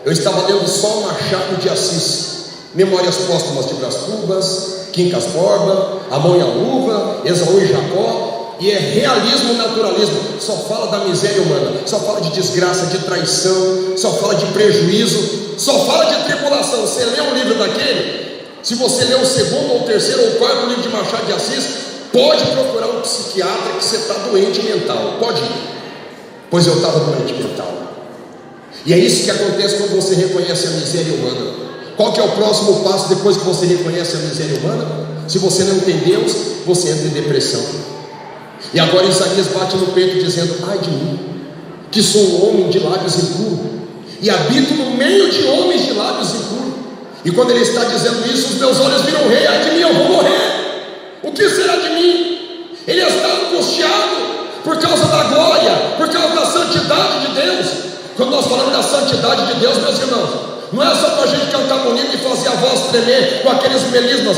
B: eu estava lendo só Machado de Assis, Memórias Póstumas de Brás Cubas, Quincas Borba, A Mão e a Luva, Esaú e Jacó. E é realismo, naturalismo. Só fala da miséria humana, só fala de desgraça, de traição, só fala de prejuízo, só fala de tribulação. Você lê um livro daquele, se você lê o segundo ou terceiro ou quarto livro de Machado de Assis, pode procurar um psiquiatra que você está doente mental, pode ir. Pois eu estava doente mental. E é isso que acontece quando você reconhece a miséria humana. Qual que é o próximo passo depois que você reconhece a miséria humana? Se você não tem Deus, você entra em depressão. E agora Isaías bate no peito dizendo: ai de mim, que sou um homem de lábios impuros, e habito no meio de homens de lábios impuros. E quando ele está dizendo isso, os meus olhos viram rei, ai de mim, eu vou morrer. O que será de mim? Ele está angustiado por causa da glória, por causa da santidade de Deus. Quando nós falamos da santidade de Deus, meus irmãos, não é só para a gente cantar bonito e fazer a voz tremer com aqueles melismas.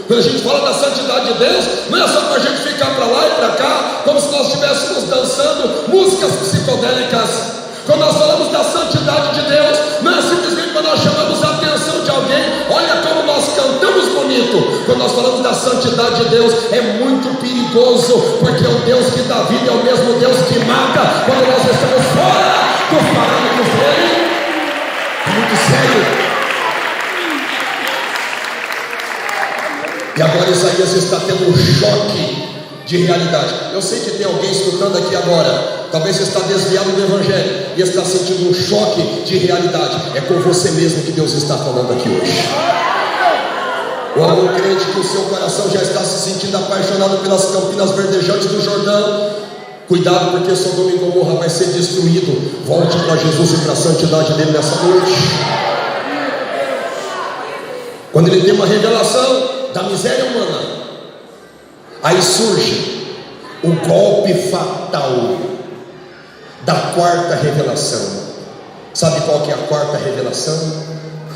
B: Quando a gente fala da santidade de Deus, não é só para a gente ficar para lá e para cá, como se nós estivéssemos dançando músicas psicodélicas. Quando nós falamos da santidade de Deus, não é simplesmente quando nós chamamos a atenção de alguém, olha como nós cantamos bonito. Quando nós falamos da santidade de Deus, é muito perigoso, porque o Deus que dá vida é o mesmo Deus que mata. Quando nós estamos fora dos parâmetros dele, é muito sério. E agora Isaías está tendo um choque de realidade. Eu sei que tem alguém escutando aqui agora, talvez você está desviado do Evangelho e está sentindo um choque de realidade. É com você mesmo que Deus está falando aqui hoje. Ou algum crente que o seu coração já está se sentindo apaixonado pelas campinas verdejantes do Jordão. Cuidado, porque Sodoma e Gomorra vai ser destruído. Volte para Jesus e para a santidade dele nessa noite. Quando ele tem uma revelação da miséria humana, aí surge o golpe fatal da quarta revelação. Sabe qual que é a quarta revelação?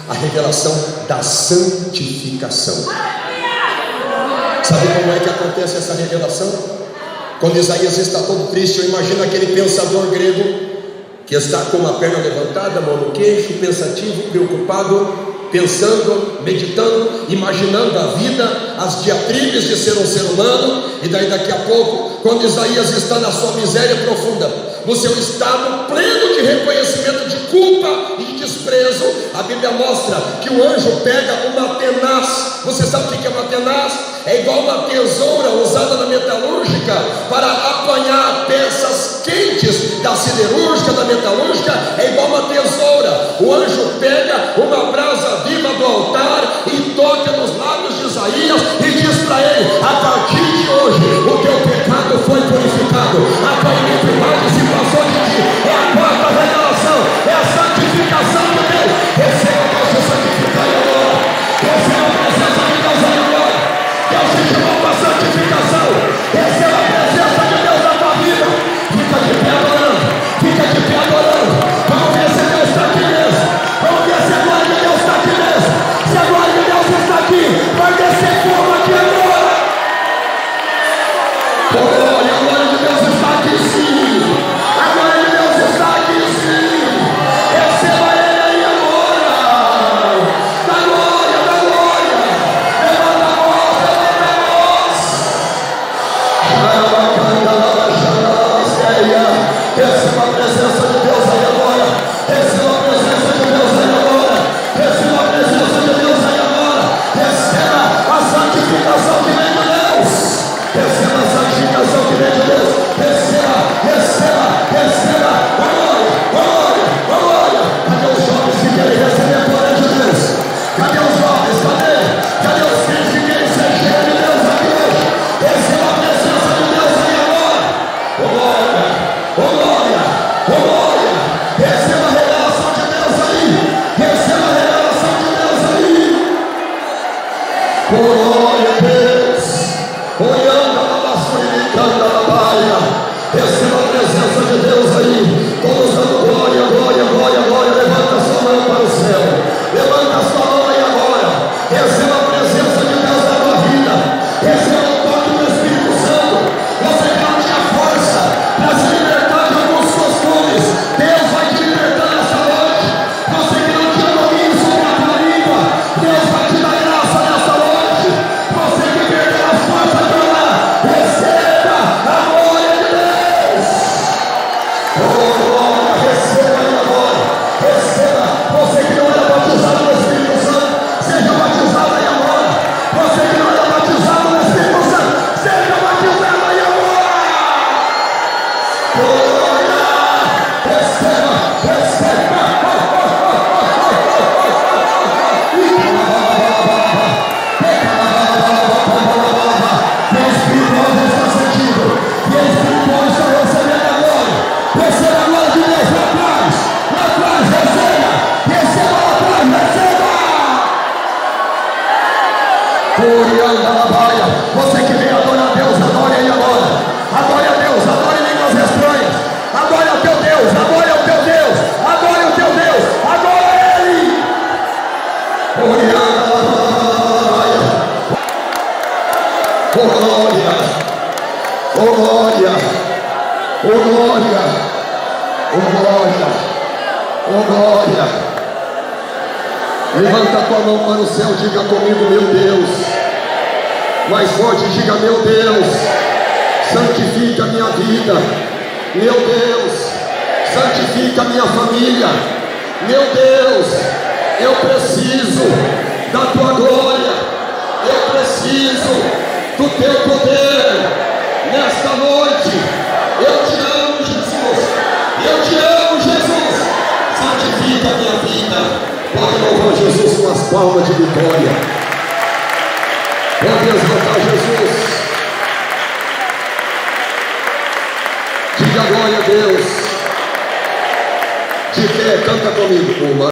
B: A revelação da santificação. Sabe como é que acontece essa revelação? Quando Isaías está todo triste, eu imagino aquele pensador grego que está com uma perna levantada, mão no queixo, pensativo, preocupado, pensando, meditando, imaginando a vida, as diatribes de ser um ser humano. E daí daqui a pouco, quando Isaías está na sua miséria profunda, no seu estado pleno de reconhecimento de culpa e de desprezo, a Bíblia mostra que o anjo pega uma tenaz. Você sabe o que é uma tenaz? É igual uma tesoura usada na metalúrgica para apanhar peças quentes da siderúrgica, da metalúrgica. É igual uma tesoura. O anjo pega uma brasa viva do altar e toca nos lábios de Isaías e diz para ele: a partir de hoje o teu pecado foi purificado, a tua iniquidade se passou de ti. É a quarta revelação, é a santificação de Deus. Receba Deus te santificar agora. Receba a presença de Deus agora. Deus te chamou para a santificação. Receba a presença de Deus na tua vida. Fica de pé adorando, fica de pé adorando. Vamos ver se Deus está aqui mesmo. Vamos ver se a glória de Deus está aqui mesmo. Se a glória de Deus está aqui, vai descer fogo aqui agora. Oh, glória, a glória de Deus está aqui sim. A glória de Deus está aqui sim. Receba ele aí agora. Da glória, da glória. Levanta a voz, levanta a voz. Receba a presença de Deus aí agora. Receba a presença de Deus aí agora. Receba a presença de Deus aí agora. Receba a santificação que vem de Deus. Receba a santificação que vem de Deus. Receba, receba, receba. Glória, glória, glória. Cadê os jovens que querem receber a glória de Deus? Cadê os jovens? Cadê? Cadê os crentes que querem ser cheios de Deus aqui hoje? Receba a presença de Deus aí agora. Glória, glória, glória. Receba a revelação de Deus aí. Receba a revelação de Deus aí. Glória a Deus. Olhando a basura e canta a baia. Receba a presença de Deus aí. Todos dando glória, glória, glória, glória. Levanta a sua mão para o céu. Levanta a sua mão aí agora. Receba a presença de Deus na tua vida. Receba o toque do Espírito Santo. Você que não tinha força para se libertar de alguns costumes, Deus vai te libertar nessa noite. Você que não tinha domínio sobre a tua língua, Deus vai te dar graça nessa noite. Você que perdeu a força de orar, receba a glória de Deus. Oh, glória, receba aí agora. Receba. Você que não era batizado no Espírito Santo, seja batizado aí agora. Você que não era batizado no Espírito Santo, seja batizado aí agora. Glória, receba, receba. Oh glória, oh glória, oh glória, oh glória, oh glória. Levanta a tua mão para o céu, diga comigo, meu Deus. Mais forte, diga, meu Deus, santifica a minha vida. Meu Deus, santifica a minha família. Meu Deus, eu preciso da tua glória. Eu preciso do teu poder nesta noite. Eu te amo, Jesus. Eu te amo, Jesus. Santifica a minha vida. Pode louvar Jesus com as palmas de vitória. Pode exaltar Jesus. Diga glória a Deus. De pé, canta comigo.